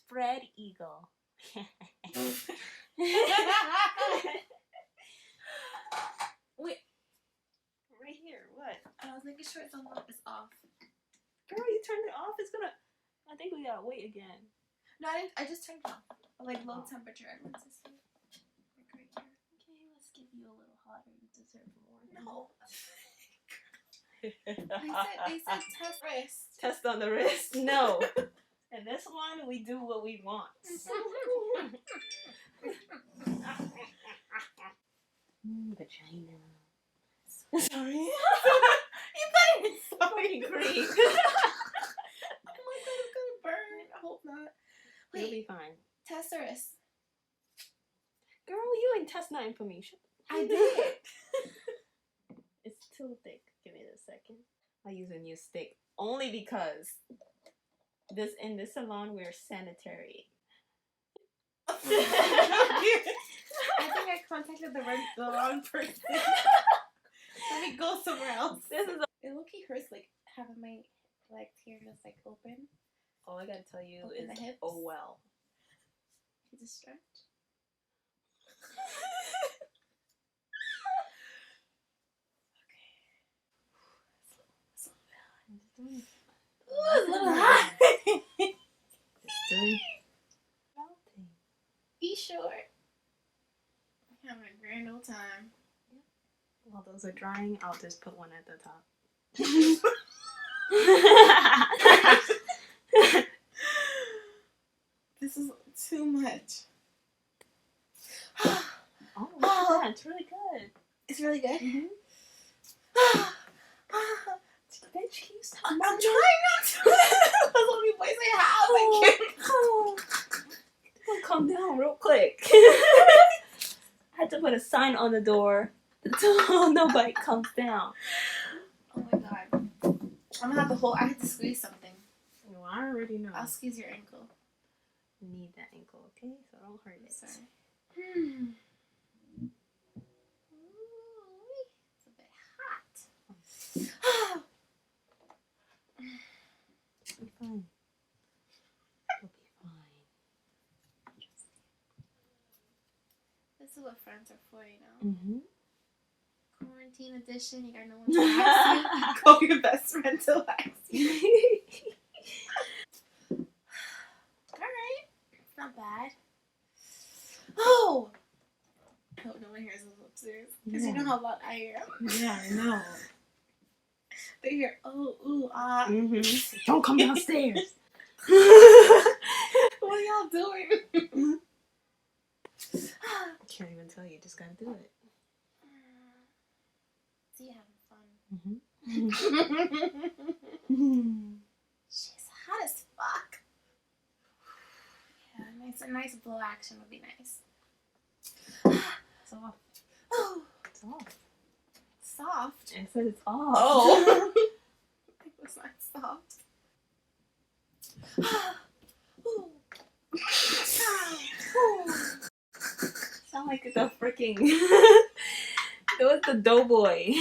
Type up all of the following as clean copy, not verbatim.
spread eagle. Wait, Right here. What? I was making sure it's off. Girl, you turned it off. It's gonna. I think we gotta wait again. No, I didn't. I just turned it off. Like low temperature. I want to see. Like right here. Okay, let's give you a little hotter. You deserve more. No. They said test wrist. Test on the wrist? No. And this one, we do what we want. Vagina. Sorry. You thought it was Fucking green. Oh my god, it's gonna burn. I hope not. You'll be Wait, fine. test the wrist. Girl, you ain't test nothing for me. I did. It's too thick. Give me a second. I use a new stick only because in this salon we're sanitary. I think I contacted the wrong person. Let me go somewhere else. This is It low-key hurts like having my legs here just like open. all I gotta tell you Open is the hips. oh well. Is it stretch? Okay. Ooh, it's a little hot. It's doing melting. Be sure. I'm having a grand old time. While those are drying, I'll just put one at the top. This is too much. Oh, look at that. It's really good. It's really good. Mm-hmm. Bitch, can you stop? I'm trying not to. That's the only voice I have. I can't. Calm down real quick. I had to put a sign on the door so nobody comes down. Oh my god. I'm gonna have to hold. I have to squeeze something. Well, I already know. I'll squeeze your ankle. You need that ankle, okay? So don't hurt it. Sorry. Ooh, it's a bit hot. You'll be fine. You'll be fine. This is what friends are for, you know. Mm-hmm. Quarantine edition. You got no one to lax you. Call your best friend to lax you. Alright. It's not bad. Oh! I hope no one hears us upstairs. Because you know how loud I am. Yeah, I know. They hear, oh, ooh, ah. Mm-hmm. Don't come downstairs. What are y'all doing? I can't even tell you. Just gotta do it. See you having fun. Mm-hmm. She's hot as fuck. Yeah, a nice blow action would be nice. It's off. Oh, It's off. soft. It says it's off. Oh. It was not soft. Ooh. Sound like the freaking. It was the Doughboy.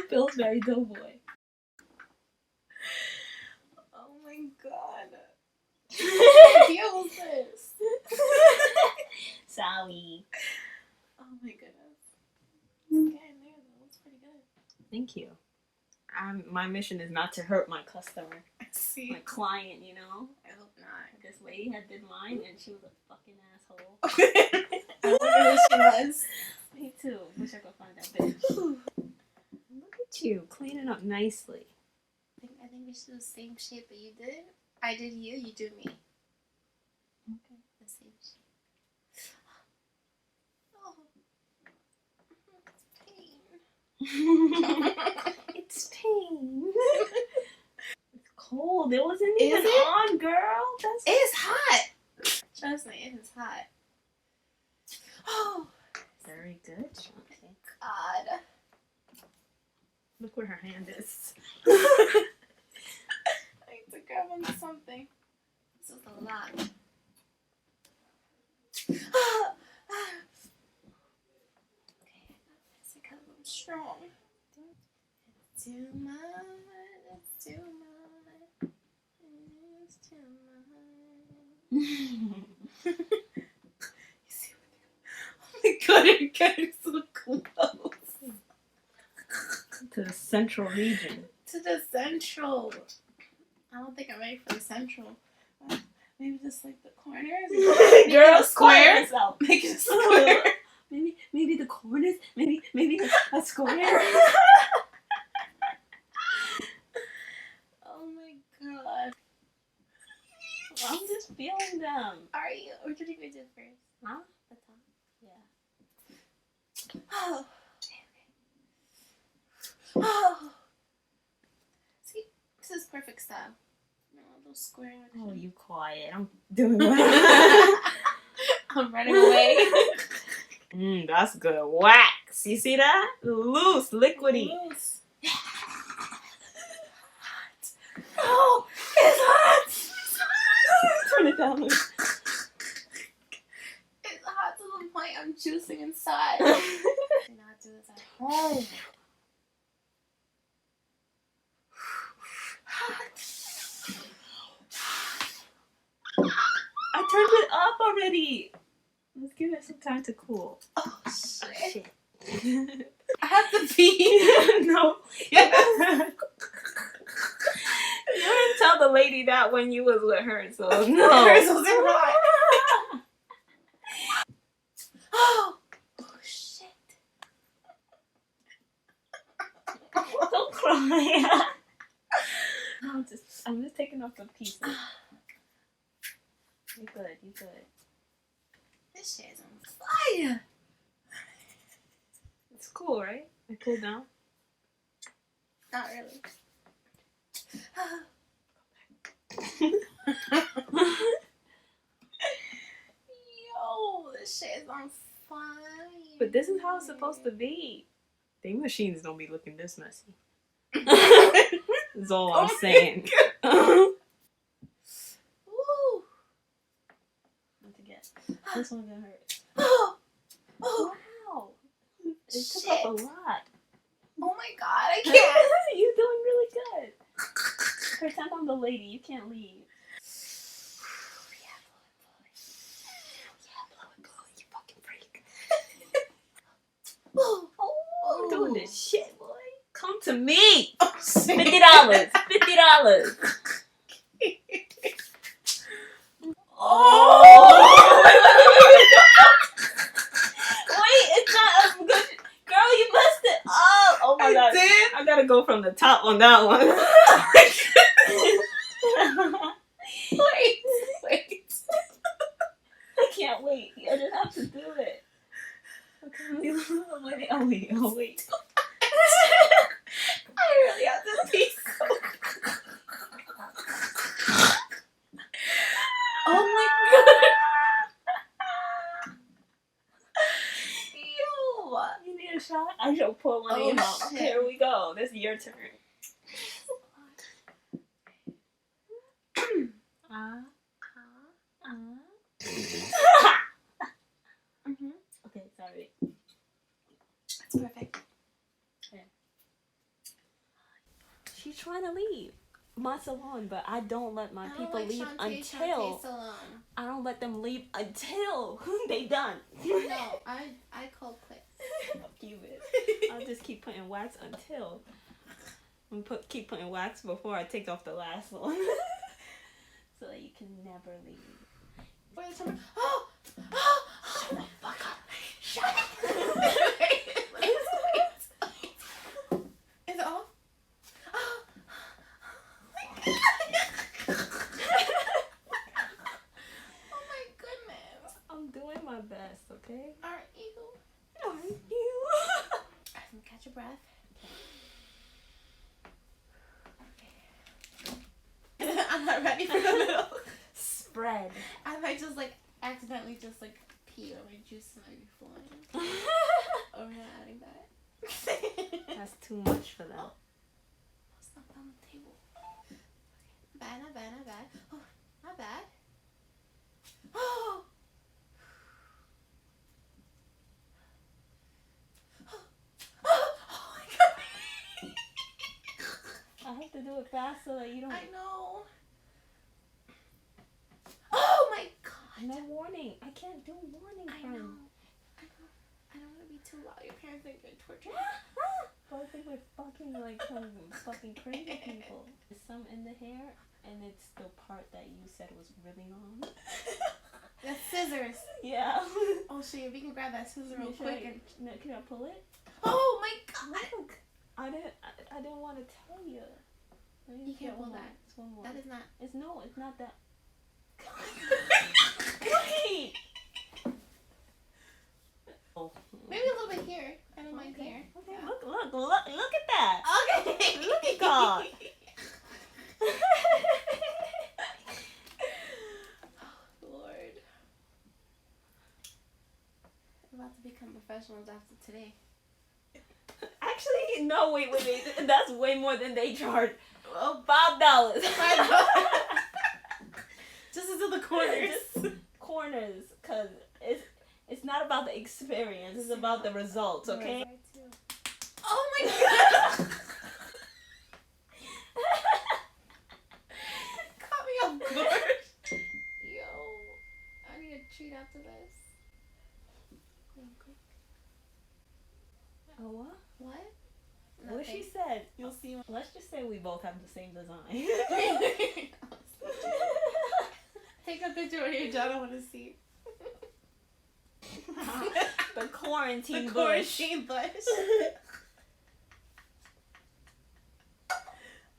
Pillsbury Doughboy. Oh my god. What deal was this? Sorry. Oh my goodness. Getting there though. It's pretty good. Thank you. My mission is not to hurt my customer, I see. my client, you know? I hope not. This lady had did mine and she was a fucking asshole. I wonder who she was. Me too. Wish I could find that bitch. Look at you, cleaning up nicely. I think we should do the same shape that you did. I did you, you do me. Okay. The same shape. Oh. It's pain. It's pain. It's cold. It wasn't Is even it? on, girl. That's It's hot. Trust me, it is hot. Oh, very good, Shaunté. God. Look where her hand is. I need to grab onto something. This is a lot. Okay, it's because I'm strong. It's too much. It's too much. It's too much. You see? Oh my god, you're getting so close. To the central region. To the central. I don't think I'm ready for the central. Maybe just like the corners. Girl, square. Out. Make it a square. Maybe the corners. Maybe a square. Oh my god. I'm just feeling them. Are you? Or did you do first? Huh? The top. Yeah. Oh. Okay. Oh. See, this is perfect style. No, those square. Oh, you quiet. I'm doing well. I'm running away. That's good. Wax. You see that? Loose, liquidy. Loose. Oh, it's hot. It's hot. Turn it down. It's hot to the point I'm juicing inside. Do not do this at home. I turned it up already. Let's give it some time to cool. Oh, shit. Shit. I have to pee. No. You didn't tell the lady that when you was with her, so no. Hers wasn't hot. Oh, shit. Don't cry. I'm just taking off the pieces. You good, you good. This shit is on fire. It's cool, right? I cooled down. Not really. Yo, this shit is on fire. But this is how it's supposed to be. They machines don't be looking this messy. That's all I'm saying. Woo. What to get? This one's gonna hurt. Oh. Oh. Wow. It took Shit. up a lot. Oh my god, I can't. You're doing really good. Pretend I'm the lady. You can't leave. You fucking freak. Oh. I'm doing this shit, boy. Come to me. Oh, shit. $50. $50. Oh. Wait, it's not as good. Girl, you messed it up. Oh my god. Did? I gotta go from the top on that one. Wait. I can't wait. I just have to do it. Okay. Oh wait. I really have to pee so bad. Oh my god. Yo. You need a shot? I shall pour one in your mouth. shit. Here we go. This is your turn. Okay, sorry. That's perfect. She's trying to leave my salon, but I don't let my people leave until I don't let them leave until they done. No, I call quits. Fuck you, bitch. I'll just keep putting wax until keep putting wax before I take off the last one, so that you can never leave. Wait, oh! Shut the fuck up! Shut up! Wait. Is it off? Oh! Oh my goodness! I'm doing my best, okay? Aren't you? Aren't you? Catch your breath. Okay. I'm not ready for the middle. Spread. I might just accidentally pee or my juice might be flowing. Or we're not adding that. That's too much for them. Oh, it's not on the table. Bad, not bad, not bad. Oh, not bad. Oh! Oh my god! I have to do it fast so that you don't. I know. Oh my No warning. I can't do warning. I know. I don't want to be too loud. Your parents think you're torturing. But I think we're fucking like some fucking crazy people. There's some in the hair, and it's the part that you said was really long. That's scissors. Yeah. Oh shit! If you can grab that scissor real quick and. Can I pull it? Oh my god! Look, I didn't want to tell you. You can't pull that. It's one more. That is not. It's not that. Wait. Oh. Maybe a little bit here. I don't mind here. Okay. Yeah. Look at that. Okay. Look at God. Lord. I'm about to become professionals after today. Actually, no. Wait. That's way more than they charge. Well, $5. Just into the corners. Just corners, cause it's not about the experience. It's about the results. Okay. Oh my god! Caught me off guard. Yo, I need a treat after this. Oh what? What? What she said? You'll see. Let's just say we both have the same design. Take a picture when you're done. I want to see. The quarantine The bush. quarantine bush.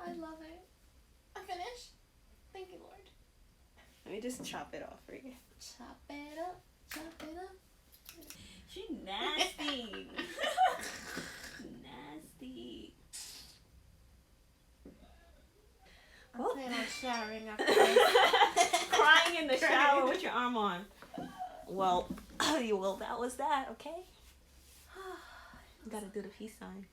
I love it. I'm finished. Thank you, Lord. Let me just chop it off for you. Chop it up. Chop it up. She nasty. Nasty. I'm planning on showering after this. Crying in the shower with your arm on. Well, that was that, okay? You gotta do the peace sign.